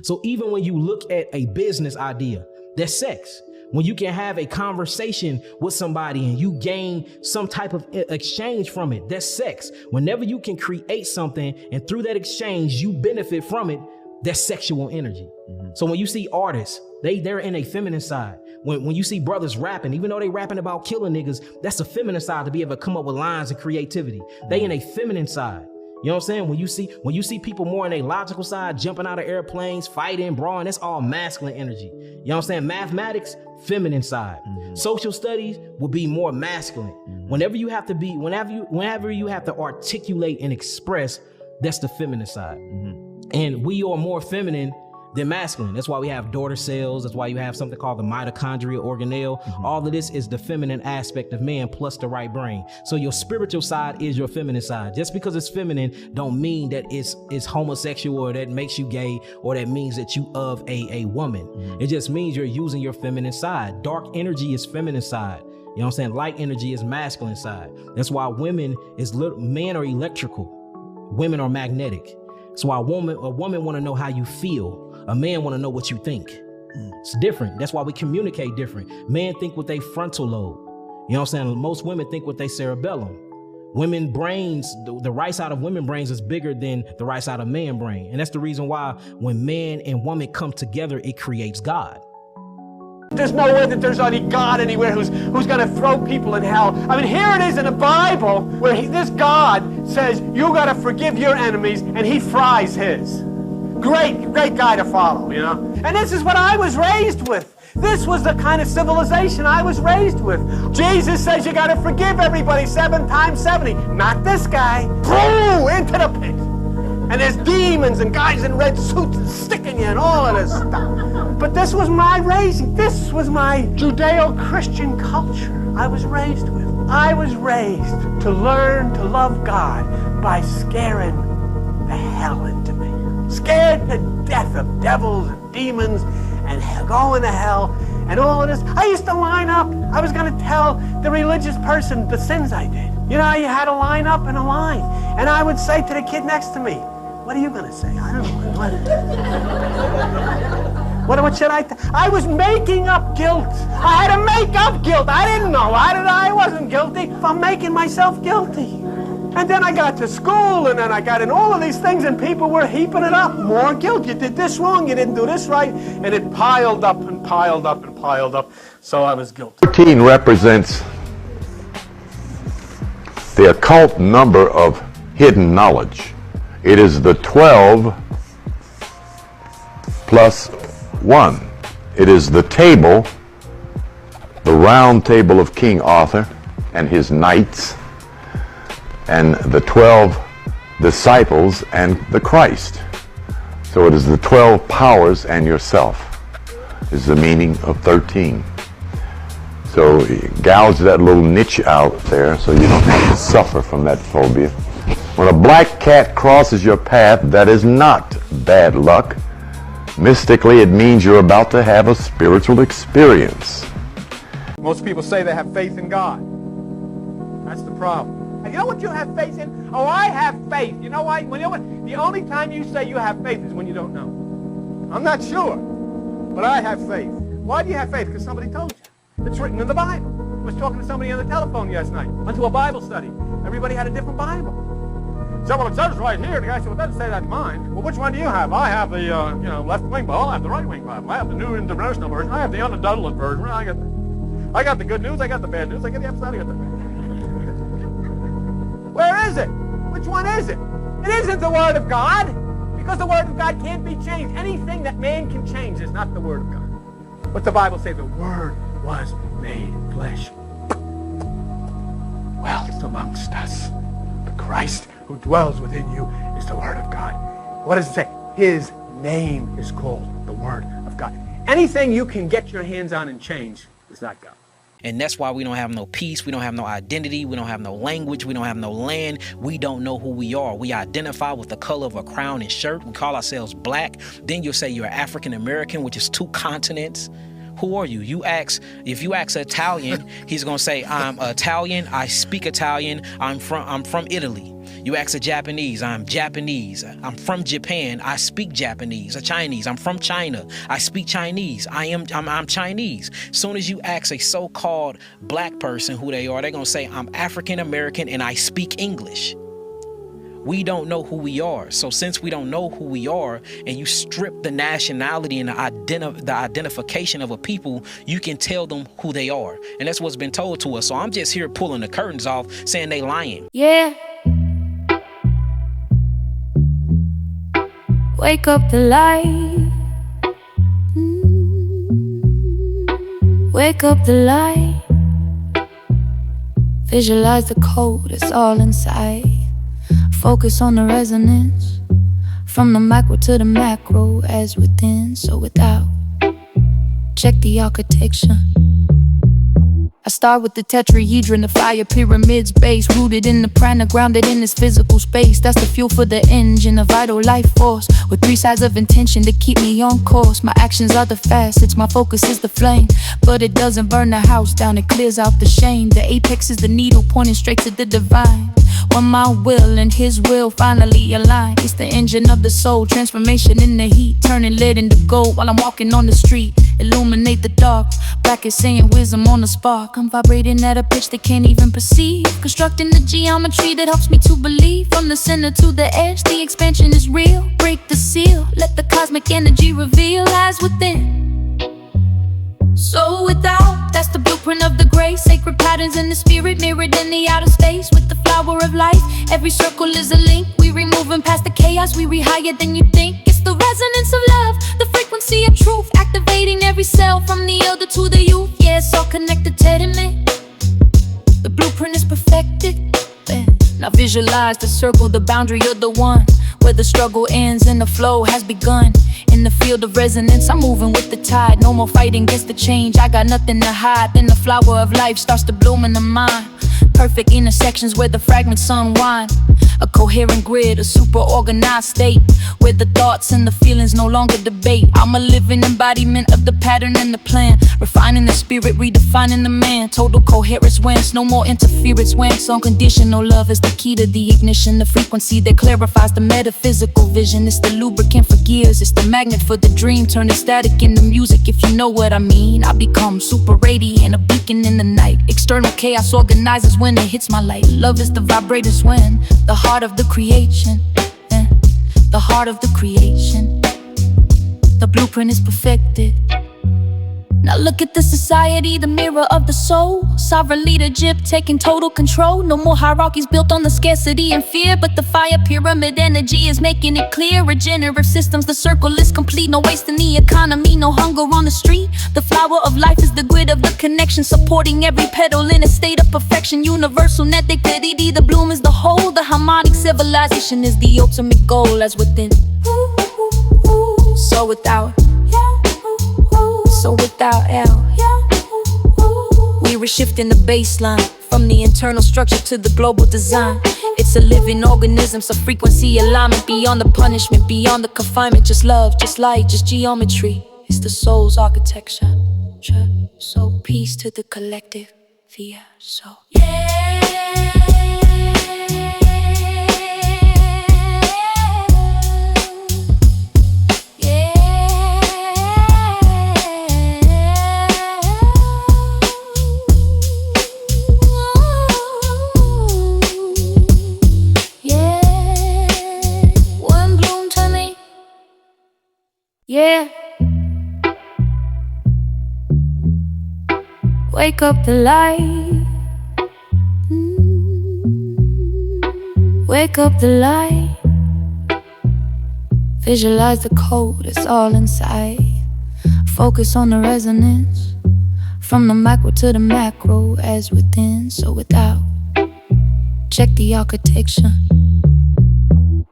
So even when you look at a business idea, that's sex. When you can have a conversation with somebody and you gain some type of exchange from it, that's sex. Whenever you can create something and through that exchange, you benefit from it, that's sexual energy. So when you see artists, they're in a feminine side. When you see brothers rapping, even though they rapping about killing niggas, that's a feminine side to be able to come up with lines and creativity. They in a feminine side. You know what I'm saying? When you see people more in a logical side, jumping out of airplanes, fighting, brawling, that's all masculine energy. You know what I'm saying? Mathematics, feminine side. Social studies will be more masculine. Whenever you have to articulate and express, that's the feminine side. And we are more feminine than masculine. That's why we have daughter cells. That's why you have something called the mitochondria organelle. All of this is the feminine aspect of man plus the right brain. So your spiritual side is your feminine side. Just because it's feminine don't mean that it's homosexual or that makes you gay or that means that you of a woman. It just means you're using your feminine side. Dark energy is feminine side. You know what I'm saying? Light energy is masculine side. That's why men are electrical. Women are magnetic. That's why a woman want to know how you feel. A man want to know what you think. It's different. That's why we communicate different. Men think with their frontal lobe. You know what I'm saying? Most women think with their cerebellum. Women brains, the right side of women brains is bigger than the right side of man brain. And that's the reason why when man and woman come together, it creates God. There's no way that there's any God anywhere who's going to throw people in hell. I mean, here it is in the Bible where this God says, you got to forgive your enemies, and he fries his. Great guy to follow, you know? And this is what I was raised with. This was the kind of civilization I was raised with. Jesus says you got to forgive everybody 7 times 70. Not this guy. Boom! Into the pit. And there's demons and guys in red suits and sticking you and all of this stuff. But this was my raising. This was my Judeo-Christian culture I was raised with. I was raised to learn to love God by scaring the hell into me. Scared to death of devils and demons and going to hell and all of this. I used to line up. I was going to tell the religious person the sins I did. You know, you had to line up in a line. And I would say to the kid next to me, what are you going to say? I don't know. What should I? I was making up guilt. I had to make up guilt. I didn't know. I wasn't guilty. I'm making myself guilty. And then I got to school, and then I got in all of these things, and people were heaping it up. More guilt. You did this wrong. You didn't do this right. And it piled up and piled up and piled up. So I was guilty. 13 represents the occult number of hidden knowledge. It is the 12 plus 1. It is the table, the round table of King Arthur and his knights, and the 12 disciples and the Christ. So it is the 12 powers and yourself is the meaning of 13. So gouge that little niche out there so you don't have to suffer from that phobia. When a black cat crosses your path, that is not bad luck. Mystically, it means you're about to have a spiritual experience. Most people say they have faith in God. That's the problem. And you know what you have faith in? Oh, I have faith. You know why? You know what? The only time you say you have faith is when you don't know. I'm not sure, but I have faith. Why do you have faith? Because somebody told you. It's written in the Bible. I was talking to somebody on the telephone last night. Went to a Bible study. Everybody had a different Bible. So, well, it says right here. The guy said, well, it doesn't say that in mine. Well, which one do you have? I have the, left wing Bible. I have the right wing Bible. I have the New International Version. I have the unadulterated version. I got the good news. I got the bad news. I got the upside. I got the bad. Where is it? Which one is it? It isn't the Word of God, because the Word of God can't be changed. Anything that man can change is not the Word of God. What the Bible says, the Word was made flesh. Dwelt amongst us. The Christ who dwells within you is the Word of God. What does it say? His name is called the Word of God. Anything you can get your hands on and change is not God. And that's why we don't have no peace. We don't have no identity. We don't have no language. We don't have no land. We don't know who we are. We identify with the color of a crown and shirt. We call ourselves black. Then you'll say you're African American, which is 2 continents. Who are you? If you ask Italian, he's gonna say, I'm Italian, I speak Italian, I'm from Italy. You ask a Japanese, I'm Japanese. I'm from Japan, I speak Japanese. A Chinese, I'm from China, I speak Chinese. I'm Chinese. Soon as you ask a so-called black person who they are, they're gonna say, I'm African American and I speak English. We don't know who we are. So since we don't know who we are, and you strip the nationality and the identification of a people, you can tell them who they are. And that's what's been told to us. So I'm just here pulling the curtains off, saying they lying. Yeah. Wake up the light. Wake up the light. Visualize the code, it's all inside. Focus on the resonance, from the micro to the macro, as within, so without. Check the architecture. I start with the tetrahedron, the fire pyramid's base, rooted in the prana, grounded in this physical space. That's the fuel for the engine, a vital life force, with 3 sides of intention to keep me on course. My actions are the facets, my focus is the flame, but it doesn't burn the house down, it clears out the shame. The apex is the needle pointing straight to the divine. When my will and his will finally align, it's the engine of the soul, transformation in the heat, turning lead into gold while I'm walking on the street. Illuminate the dark, black is saying wisdom on the spark. I'm vibrating at a pitch they can't even perceive, constructing the geometry that helps me to believe. From the center to the edge, the expansion is real. Break the seal, let the cosmic energy reveal lies within. So without, that's the blueprint of the grace. Sacred patterns in the spirit, mirrored in the outer space. With the flower of life, every circle is a link. We removing past the chaos, we re-higher than you think. It's the resonance of love, the frequency of truth, activating every cell from the elder to the youth. Yeah, it's all connected to me. The blueprint is perfected. Now visualize the circle, the boundary of the one, where the struggle ends and the flow has begun. In the field of resonance, I'm moving with the tide. No more fighting against the change, I got nothing to hide. Then the flower of life starts to bloom in the mind. Perfect intersections where the fragments unwind. A coherent grid, a super organized state, where the thoughts and the feelings no longer debate. I'm a living embodiment of the pattern and the plan, refining the spirit, redefining the man. Total coherence wins, no more interference wins. Unconditional love is the key to the ignition, the frequency that clarifies the metaphysical vision. It's the lubricant for gears, it's the magnet for the dream, turning static into music, if you know what I mean. I become super radiant, a beacon in the night. External chaos organizes when it hits my light. Love is the vibrator's when the heart of the creation, the heart of the creation. The blueprint is perfected. Now look at the society, the mirror of the soul. Sovereign leadership taking total control. No more hierarchies built on the scarcity and fear, but the fire pyramid energy is making it clear. Regenerative systems, the circle is complete. No waste in the economy, no hunger on the street. The flower of life is the grid of the connection, supporting every petal in a state of perfection. Universal net dignity, the bloom is the whole. The harmonic civilization is the ultimate goal, as within, so without. So without L, we were shifting the baseline, from the internal structure to the global design. It's a living organism, so frequency alignment, beyond the punishment, beyond the confinement. Just love, just light, just geometry. It's the soul's architecture. So peace to the collective via soul. Yeah. Wake up the light. Wake up the light. Visualize the code, it's all inside. Focus on the resonance, from the micro to the macro, as within, so without. Check the architecture.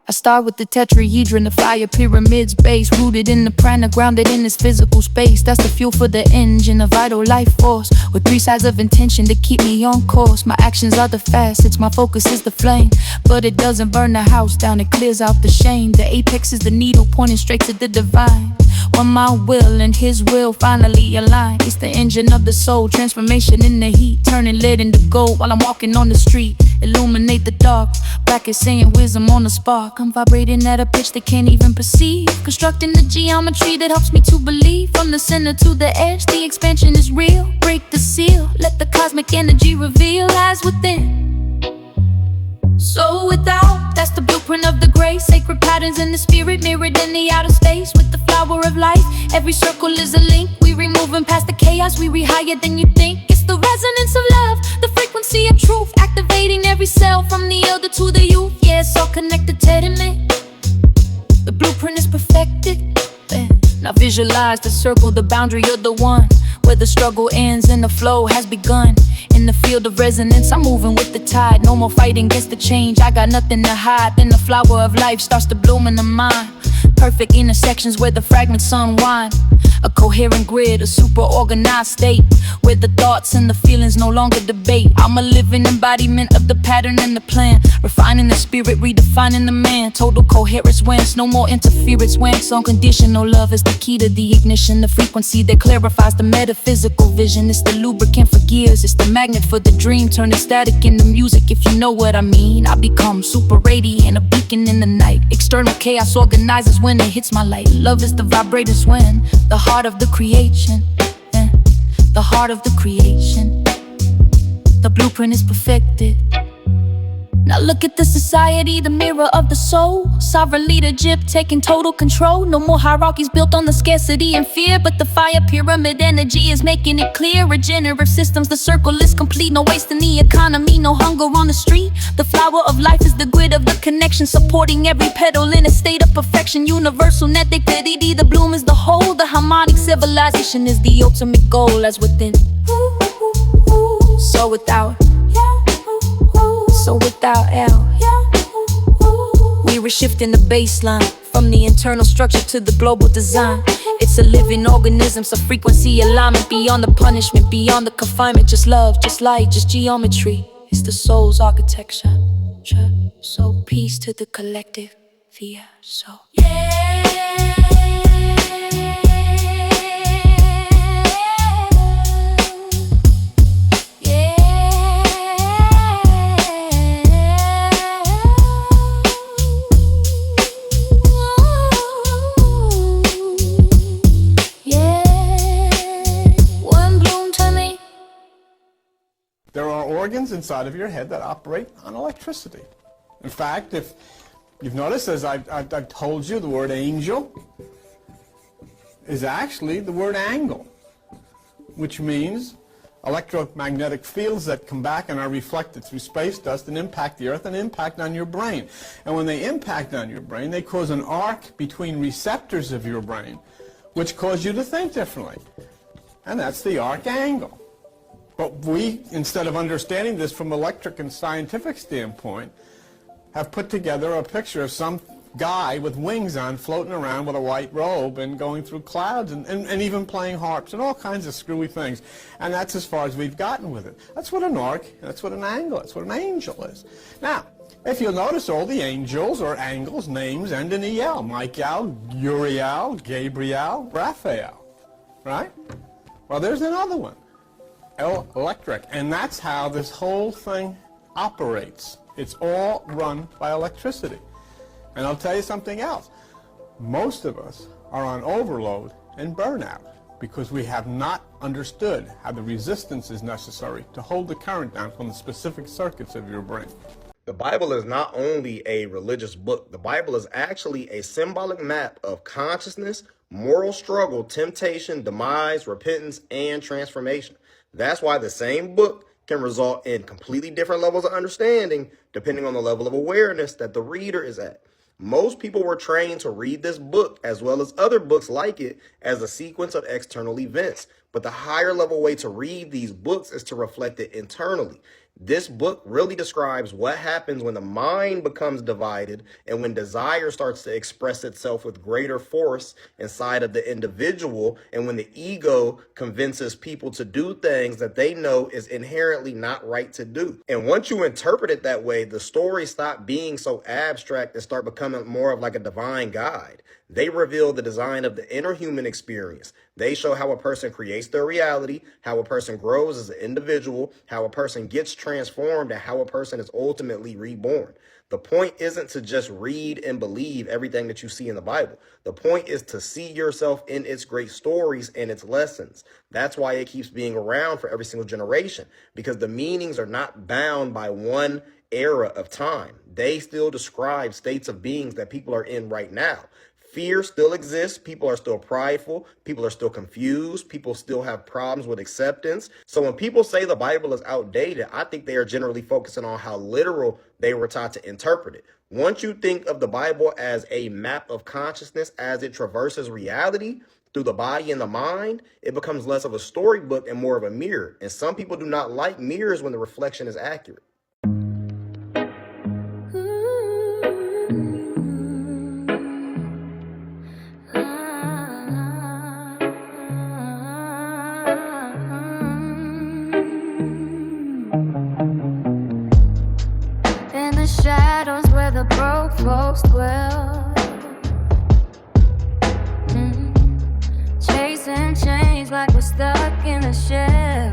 I start with the tetrahedron, the fire pyramid's base, rooted in the prana, grounded in this physical space. That's the fuel for the engine, a vital life force, with 3 sides of intention to keep me on course. My actions are the facets, my focus is the flame, but it doesn't burn the house down, it clears out the shame. The apex is the needle pointing straight to the divine. When my will and his will finally align, it's the engine of the soul, transformation in the heat, turning lead into gold while I'm walking on the street. illuminate the dark. Brackets saying wisdom on the spark. I'm vibrating at a pitch they can't even perceive, constructing the geometry that helps me to believe. From the center to the edge, the expansion is real. Break the seal, let the cosmic energy reveal lies within. So without, that's the blueprint of the grace. Sacred patterns in the spirit, mirrored in the outer space. With the flower of life, every circle is a link. We removing past the chaos, we re-higher than you think. It's the resonance of love, the frequency of truth, activating every cell from the elder to the youth. Yeah, it's all connected to me. The blueprint is perfected. Now visualize the circle, the boundary of the one, where the struggle ends and the flow has begun. In the field of resonance, I'm moving with the tide. No more fighting against the change, I got nothing to hide. Then the flower of life starts to bloom in the mind. Perfect intersections where the fragments unwind. A coherent grid, a super organized state, where the thoughts and the feelings no longer debate. I'm a living embodiment of the pattern and the plan, refining the spirit, redefining the man. Total coherence wins, no more interference wins. Unconditional love is the key to the ignition, the frequency that clarifies the metaphysical vision. It's the lubricant for gears, it's the magnet for the dream, turning static into music, if you know what I mean. I become super radiant, a beacon in the night. External chaos organizes when it hits my light. Love is the vibrator's when the heart of the creation, the heart of the creation. The blueprint is perfected. Now look at the society, the mirror of the soul. Sovereign leadership taking total control. No more hierarchies built on the scarcity and fear, but the fire pyramid energy is making it clear. Regenerative systems, the circle is complete. No waste in the economy, no hunger on the street. The flower of life is the grid of the connection, supporting every petal in a state of perfection. Universal net dignity, the bloom is the whole. The harmonic civilization is the ultimate goal, as within, so without. So without L, we were shifting the baseline from the internal structure to the global design. It's a living organism, so frequency alignment beyond the punishment, beyond the confinement. Just love, just light, just geometry. It's the soul's architecture. So peace to the collective via soul. There are organs inside of your head that operate on electricity. In fact, if you've noticed, as I've told you, the word angel is actually the word angle, which means electromagnetic fields that come back and are reflected through space dust and impact the earth and impact on your brain. And when they impact on your brain, they cause an arc between receptors of your brain, which cause you to think differently. And that's the arc angle. But we, instead of understanding this from electric and scientific standpoint, have put together a picture of some guy with wings on floating around with a white robe and going through clouds and even playing harps and all kinds of screwy things. And that's as far as we've gotten with it. That's what an arc, that's what an angle, that's what an angel is. Now, if you'll notice, all the angels or angles names end in EL. Michael, Uriel, Gabriel, Raphael. Right? Well, there's another one. Electric, and that's how this whole thing operates. It's all run by electricity. And I'll tell you something else. Most of us are on overload and burnout because we have not understood how the resistance is necessary to hold the current down from the specific circuits of your brain. The Bible is not only a religious book, the Bible is actually a symbolic map of consciousness, moral struggle, temptation, demise, repentance, and transformation. That's why the same book can result in completely different levels of understanding depending on the level of awareness that the reader is at. Most people were trained to read this book, as well as other books like it, as a sequence of external events. But the higher level way to read these books is to reflect it internally. This book really describes what happens when the mind becomes divided and when desire starts to express itself with greater force inside of the individual, and when the ego convinces people to do things that they know is inherently not right to do. And once you interpret it that way, the stories stop being so abstract and start becoming more of like a divine guide. They reveal the design of the inner human experience. They show how a person created creates their reality, how a person grows as an individual, how a person gets transformed, and how a person is ultimately reborn. The point isn't to just read and believe everything that you see in the Bible. The point is to see yourself in its great stories and its lessons. That's why it keeps being around for every single generation, because the meanings are not bound by one era of time. They still describe states of beings that people are in right now. Fear still exists. People are still prideful. People are still confused. People still have problems with acceptance. So when people say the Bible is outdated, I think they are generally focusing on how literal they were taught to interpret it. Once you think of the Bible as a map of consciousness as it traverses reality through the body and the mind, it becomes less of a storybook and more of a mirror. And some people do not like mirrors when the reflection is accurate. Shadows where the broke folks dwell, chasing change like we're stuck in a shell.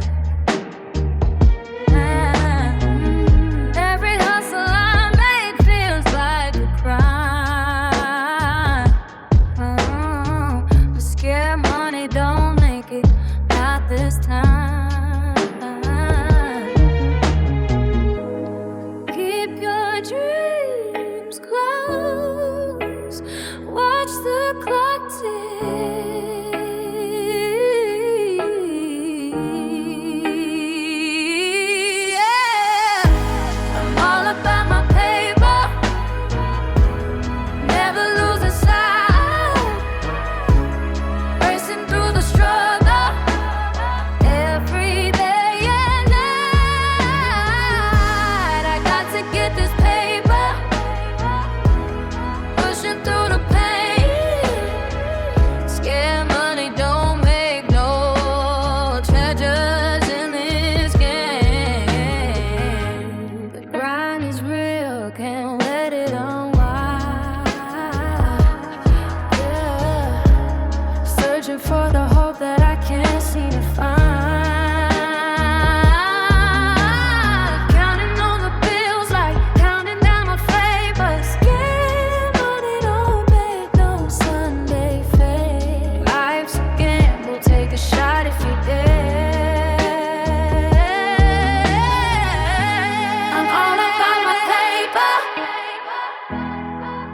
Every hustle I make feels like a crime. But scared money don't make it out this time. Dreams close, watch the clock tick. Yeah, I'm all about my paper, never losing sight, racing through the struggle every day and night. I got to get this through the pain. Scared money don't make no treasures in this game. The grind is real, can't let it unwind. Yeah. Searching for the hope that I can't seem to find. Counting on the bills like counting down my favors. Take a shot if you dare. I'm all about my paper,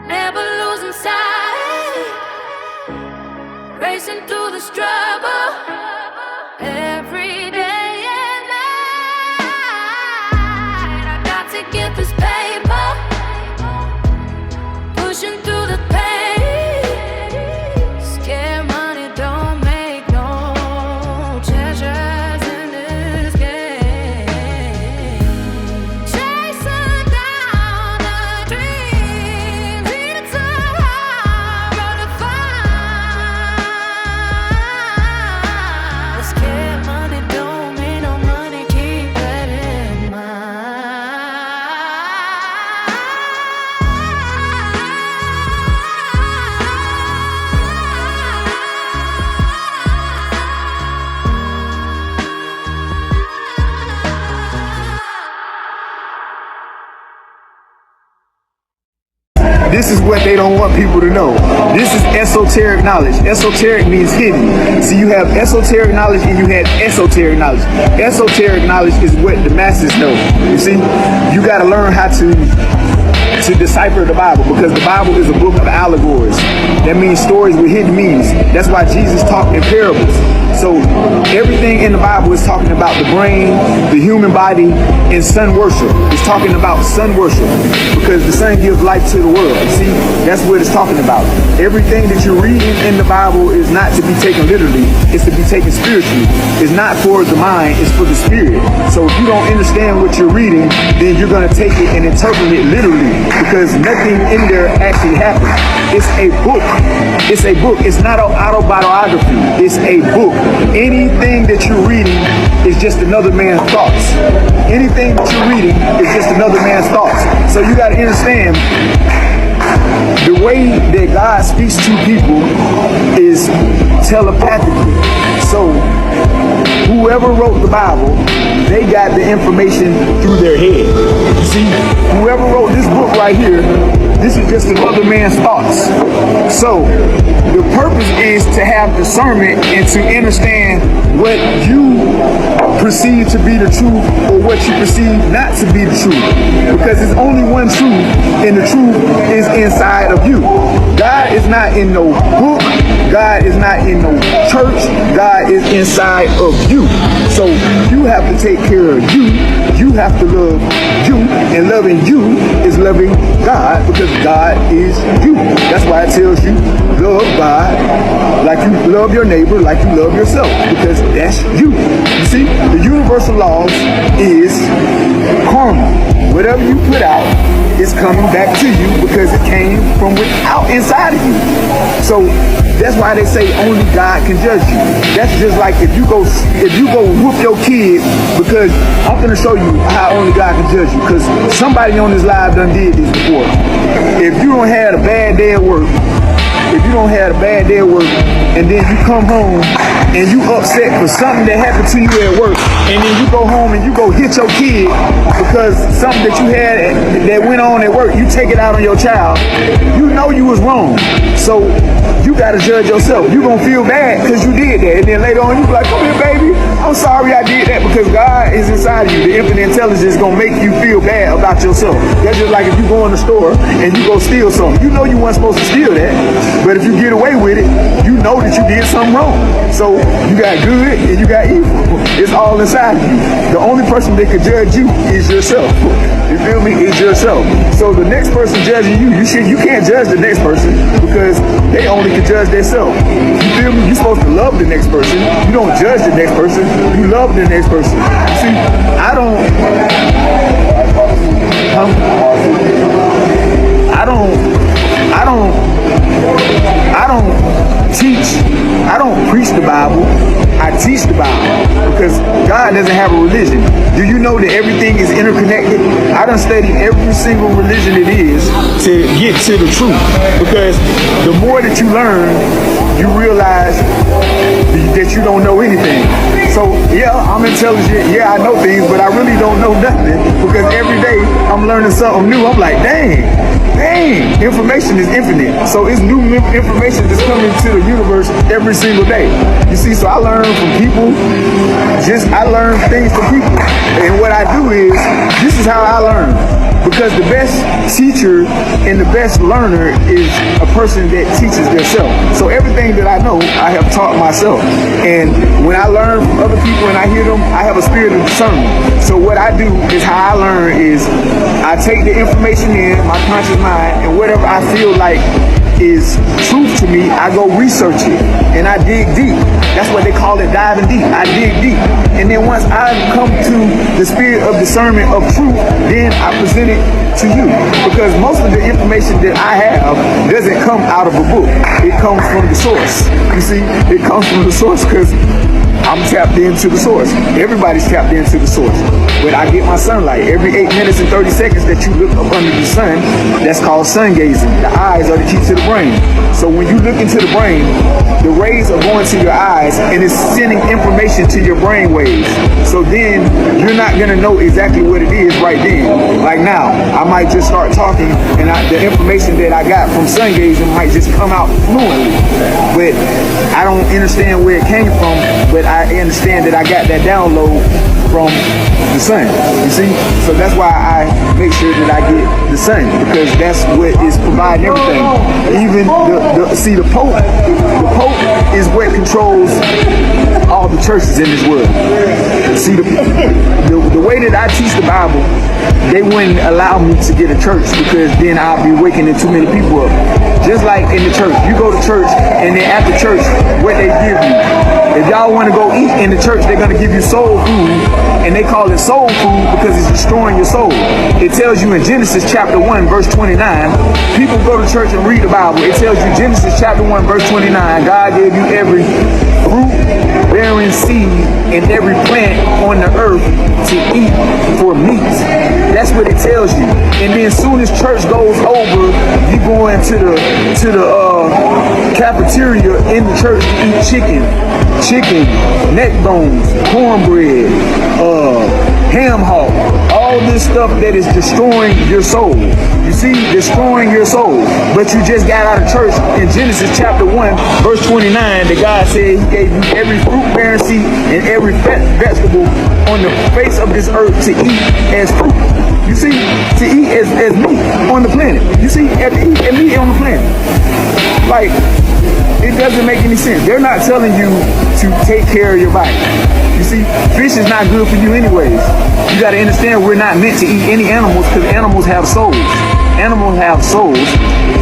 never losing sight, racing through the struggle every day and night. I got to get this paper, pushing through the pain. Scared money don't make no treasures in this game. Chasing down the dreams, it's a hard road to find. Scared money don't make no money, keep that in mind. This is what they don't want people to know. This is esoteric knowledge. Esoteric means hidden. So you have esoteric knowledge and you have esoteric knowledge. Esoteric knowledge is what the masses know. You see, you got to learn how to decipher the Bible, because the Bible is a book of allegories. That means stories with hidden meanings. That's why Jesus talked in parables. So everything in the Bible is talking about the brain, the human body, and sun worship. It's talking about sun worship because the sun gives life to the world. See, that's what it's talking about. Everything that you're reading in the Bible is not to be taken literally. It's to be taken spiritually. It's not for the mind, it's for the spirit. So if you don't understand what you're reading, then you're going to take it and interpret it literally, because nothing in there actually happened. It's a book. It's a book. It's not an autobiography. It's a book. Anything that you're reading is just another man's thoughts. Anything that you're reading is just another man's thoughts. So you got to understand, the way that God speaks to people is telepathically. So whoever wrote the Bible, they got the information through their head. You see, whoever wrote this book right here, this is just another man's thoughts. So the purpose is to have discernment and to understand what you perceive to be the truth or what you perceive not to be the truth. Because there's only one truth, and the truth is inside of you. God is not in no book. God is not in no church. God is inside of you. So you have to take care of you. You have to love you. And loving you is loving God, because God is you. That's why it tells you love God like you love your neighbor, like you love yourself, because that's you. You see, the universal laws is karma. Whatever you put out is coming back to you because it came from without inside of you. So that's why they say only God can judge you. That's just like if you go whoop your kid, because I'm gonna show you how only God can judge you, because somebody on this live done did this before. If you don't have a bad day at work, and then you come home and you upset for something that happened to you at work, and then you go home and you go hit your kid because something that you had that went on at work, you take it out on your child, you know you was wrong. So you gotta judge yourself. You gonna feel bad because you did that, and then later on you be like, come here baby, I'm sorry I did that, because God is inside of you. The infinite intelligence is gonna make you feel bad about yourself. That's just like if you go in the store and you go steal something. You know you weren't supposed to steal that, but if you get away with it, you know that you did something wrong. So you got good and you got evil. It's all inside of you. The only person that can judge you is yourself. You feel me? It's yourself. So the next person judging you, you can't judge the next person, because they only can judge themselves. You feel me? You're supposed to love the next person. You don't judge the next person. You love the next person. You see, I don't preach the Bible. I teach the Bible, because God doesn't have a religion. Do you know that everything is interconnected? I done studied every single religion it is to get to the truth, because the more that you learn, you realize that you don't know anything. So yeah, I'm intelligent, yeah, I know things, but I really don't know nothing, because every day I'm learning something new. I'm like, dang, information is infinite. So it's new information that's coming to the universe every single day. You see, so I learn from people, I learn things from people. And what I do is, this is how I learn. Because the best teacher and the best learner is a person that teaches themselves. So everything that I know, I have taught myself. And when I learn from other people and I hear them, I have a spirit of discernment. So what I do is, how I learn is, I take the information in my conscious mind, and whatever I feel like is truth to me, I go research it and I dig deep. That's what they call it, diving deep. I dig deep. And then once I come to the spirit of discernment of truth, then I present it to you. Because most of the information that I have doesn't come out of a book. It comes from the source. You see, it comes from the source, because I'm tapped into the source. Everybody's tapped into the source. But I get my sunlight every 8 minutes and 30 seconds that you look up under the sun. That's called sun gazing. The eyes are the key to the brain. So when you look into the brain, the rays are going to your eyes and it's sending information to your brain waves. So then you're not gonna know exactly what it is right then. Like now, I might just start talking, and the information that I got from sun gazing might just come out fluently. But I don't understand where it came from, but I understand that I got that download from the sun, you see? So that's why I make sure that I get the sun, because that's what is providing everything. Even the Pope is what controls all the churches in this world. See, the way that I teach the Bible, they wouldn't allow me to get a church, because then I'll be waking too many people up. Just like in the church, you go to church, and then after church, what they give you. If y'all want to go eat in the church, they're going to give you soul food, and they call it soul food because it's destroying your soul. It tells you in Genesis chapter 1, verse 29, people go to church and read the Bible. It tells you Genesis chapter 1, verse 29, God gave you every fruit bearing seed and every plant on the earth to eat for meat. That's That's what it tells you. And then soon as church goes over, you go into the cafeteria in the church to eat chicken, neck bones, cornbread, ham hock, all this stuff that is destroying your soul. You see, destroying your soul. But you just got out of church in Genesis chapter 1, verse 29, that God said he gave you every fruit-bearing seed and every vegetable on the face of this earth to eat as fruit. You see, to eat as meat on the planet. You see, to eat as meat on the planet. Like, it doesn't make any sense. They're not telling you to take care of your body. You see, fish is not good for you anyways. You got to understand we're not meant to eat any animals because animals have souls. Animals have souls,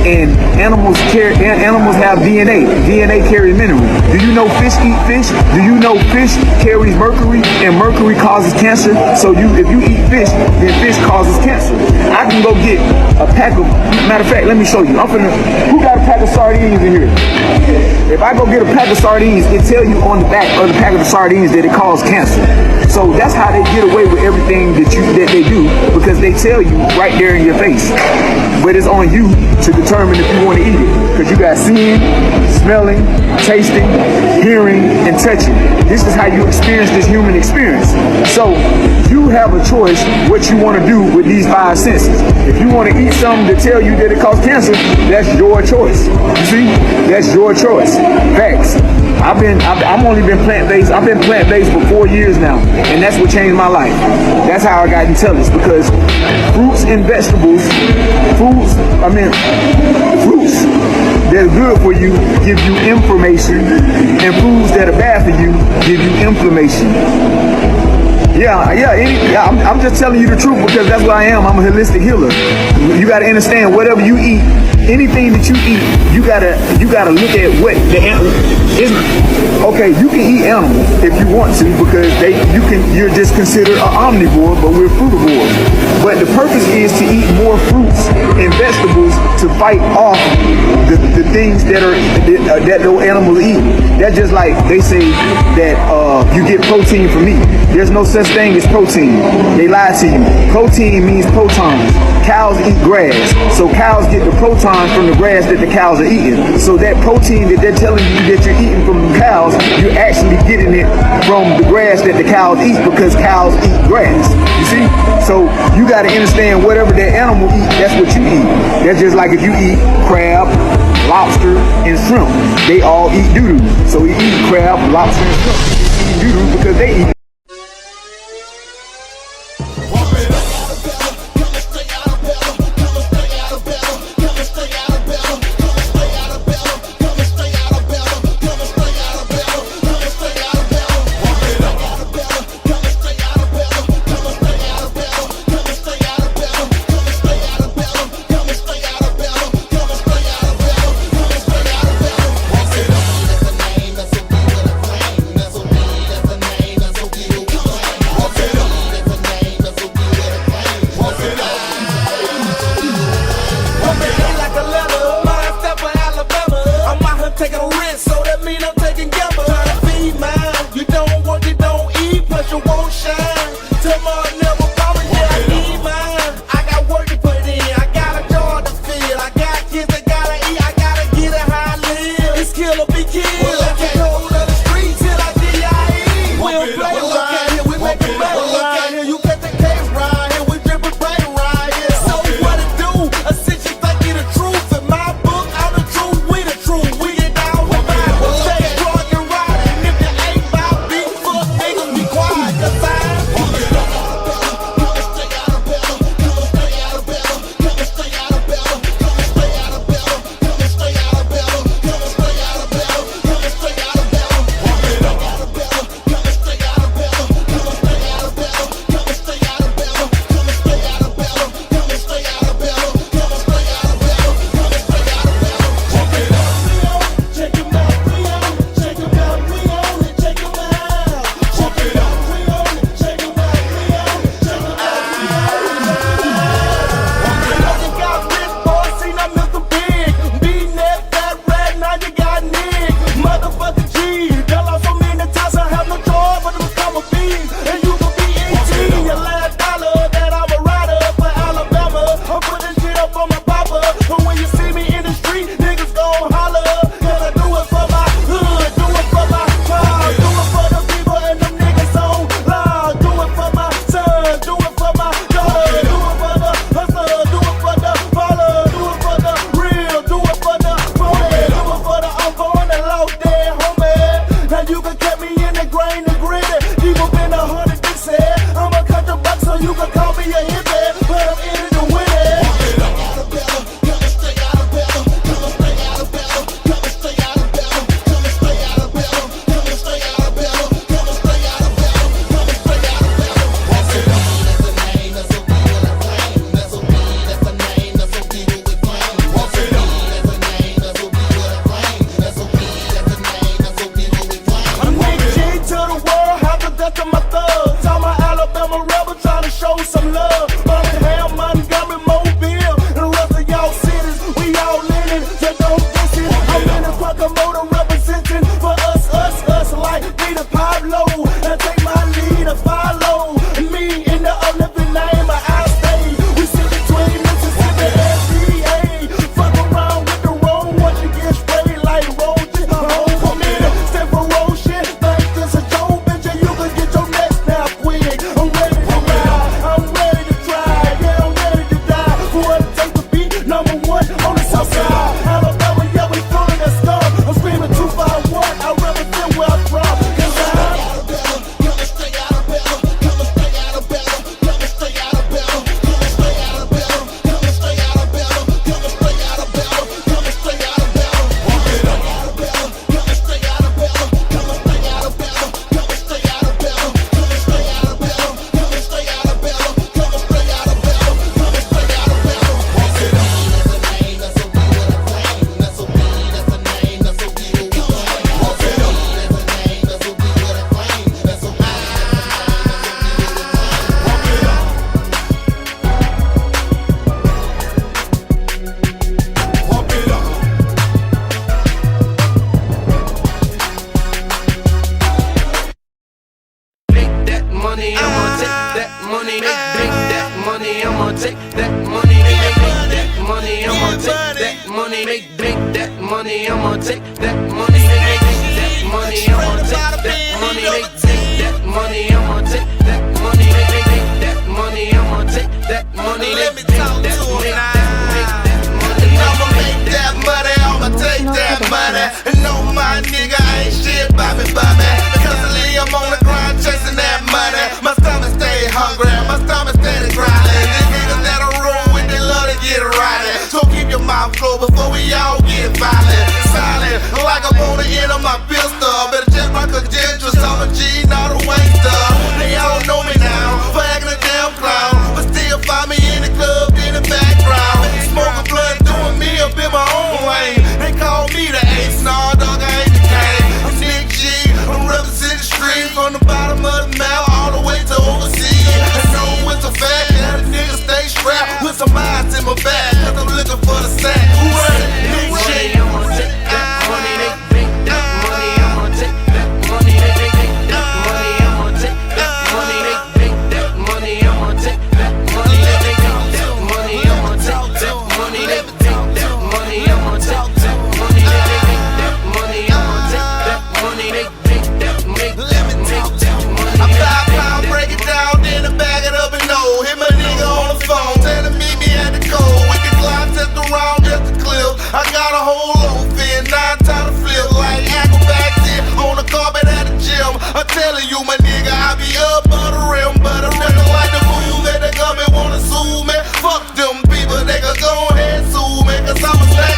and animals have DNA. DNA carries minerals. Do you know fish eat fish? Do you know fish carries mercury, and mercury causes cancer? So if you eat fish, then fish causes cancer. I can go get a pack of, matter of fact, let me show you. Who got a pack of sardines in here? If I go get a pack of sardines, it tells you on the back of the pack of the sardines that it causes cancer. So that's how they get away with everything that they do, because they tell you right there in your face. But it's on you to determine if you want to eat it, because you got seeing, smelling, tasting, hearing, and touching. This is how you experience this human experience. So you have a choice what you want to do with these five senses. If you want to eat something to tell you that it causes cancer, that's your choice. You see, that's your choice. Facts. I'm only been plant-based. I've been plant-based for 4 years now, and that's what changed my life. That's how I got intelligence, because fruits and vegetables, fruits that are good for you give you information, and foods that are bad for you give you inflammation. I'm just telling you the truth because that's what I am. I'm a holistic healer. You got to understand, whatever you eat, anything that you eat, you gotta look at what the animal is. Okay, you can eat animals if you want to, because you're just considered an omnivore, but we're frugivores. But the purpose is to eat more fruits and vegetables to fight off the things that those animals eat. That's just like they say that you get protein from meat. There's no such thing as protein. They lie to you. Protein means protons. Cows eat grass, so cows get the protons from the grass that the cows are eating. So that protein that they're telling you that you're eating from the cows, you're actually getting it from the grass that the cows eat, because cows eat grass. You see? So you got to understand, whatever that animal eats, that's what you eat. That's just like if you eat crab, lobster, and shrimp. They all eat doo-doo. So we eat crab, lobster, and shrimp. They eat doo-doo because they eat. you can get me in the grain and gritty. Deep up in 100 Dixie. I'm a country buck, so you can call me a hippie. But I'm in it to win it. Coming straight out of Bethel. Coming straight out of Bethel. Coming straight out of Bethel. Coming straight out of Bethel. Coming straight out of Bethel. Coming straight out of Bethel. Coming straight out of Bethel. That's the name, that's a beat with a flame. That's a beat, that's the name, that's a beat with a flame. That's a beat, that's the name, that's a beat with a flame. That's a beat, that's the name, that's a beat with a flame. I'm Nick G to the world, half the death of my thugs. I'm an Alabama rebel trying to show some love. Birmingham, Montgomery, Mobile, and the rest of y'all cities, we all in it, so don't diss it. I'm in the Quackamoto representing for us like Peter Pablo. Now take my lead and follow me in the Olympic name of our state. We sit between Mississippi and PA. Fuck around with the road, watch you get sprayed like roaches. Home come in, stay ferocious. Think this a joke, bitch, and you can get your neck snapped quick. I'm ready to ride, I'm ready to try, yeah, I'm ready to die. For what it takes to be number one on the south side. Alabama, yeah, we full of that stuff. I'm screaming 251, I represent where I'm from. Cause coming straight out of Bethel, coming straight out of Bethel, coming straight out of Bethel, coming straight out of Bethel, coming straight out of Bethel, coming straight out of Bethel, coming straight out of Bethel, coming straight out of Bethel, coming straight out of Bethel, coming straight out of Bethel, coming straight out of Bethel, coming straight out of Bethel, coming straight out of Bethel, coming straight out of Bethel. That's the name, that's a beat with a flame. That's a beat, that's the name, that's a beat with a flame. That's a beat, that's the name, that's a beat with a flame. That's a beat, that's the name, that's a beat with a flame. Make that money, I'ma take that money. Make that money, I'ma take that money. Make that money, I'ma take that money. Make that money, I'ma take that money. Make that money, I'ma take that money. Make that money, I'ma take that money. Make that money, I'ma take that money. Let me talk to him now. I'ma make that money, I'ma take that money. And no, my nigga ain't shit by me. Constantly I'm on the grind chasing that money. My stomach stay hungry, my stomach steady grinding. These niggas that I roll with, they love to get rowdy. So keep your mouth closed before we all get violent. Silent, like I'm on the end of my pistol. Better check my credentials, I'm a G, not a waster. They all know me now, for acting a damn clown. But still find me in the club, in the background. Smoking blood, doing me up in my own lane. They call me the ace, nah dog, I ain't the king. I'm Nick G, I'm representing the streets from the bottom of the mouth all the way to overseas. And no, it's a fact that a nigga stay strapped with some eyes in my back, cause I'm looking for the sack. Who ready? Nick G. I'ma take that money. Make that money, I'ma take that money. Make that money, I'ma take that money. Make that money, I'ma take that money. Make that money, I'ma take that money. Make that money, I'ma take that money. Make that money, I'ma take that money. Make that money. I 5 pound, break it down, then I bag it up and no. Hit my nigga on the phone, tell him meet me at the code. We can climb, test around, just the clip. I got a whole loaf in, 9 times to flip like acrobats on the carpet at the gym. I'm telling you, my nigga, I be up on the rim, but I'm never like the move that they come and wanna sue me. Fuck them people, they can go ahead and sue me, cause I'm a stack.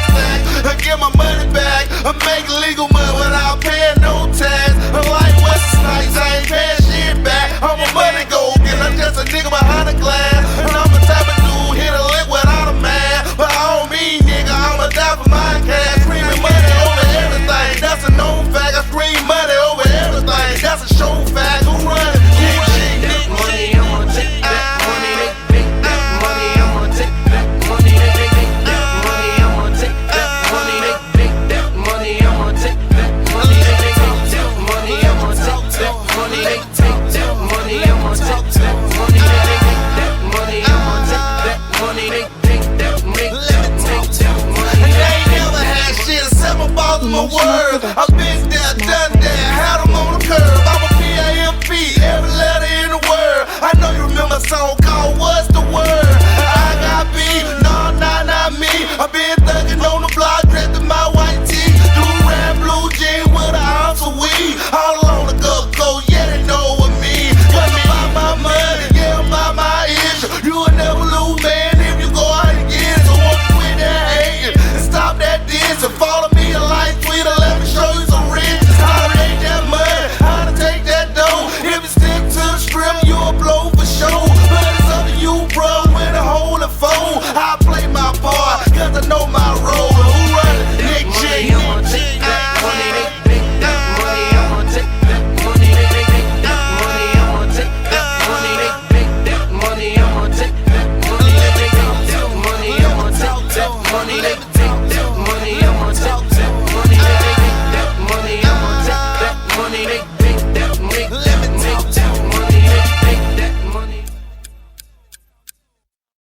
I get my money back, I make legal money without paying no tax. I'm like Wesley Snipes, I ain't paying shit back. I'm a money go getter, I'm just a nigga behind the glass. And I'm the type of dude hit a lick without a man. But I don't mean nigga, I'ma die for my cash. Screaming money over everything, that's a known fact. I scream money over everything, that's a show fact. Who money, they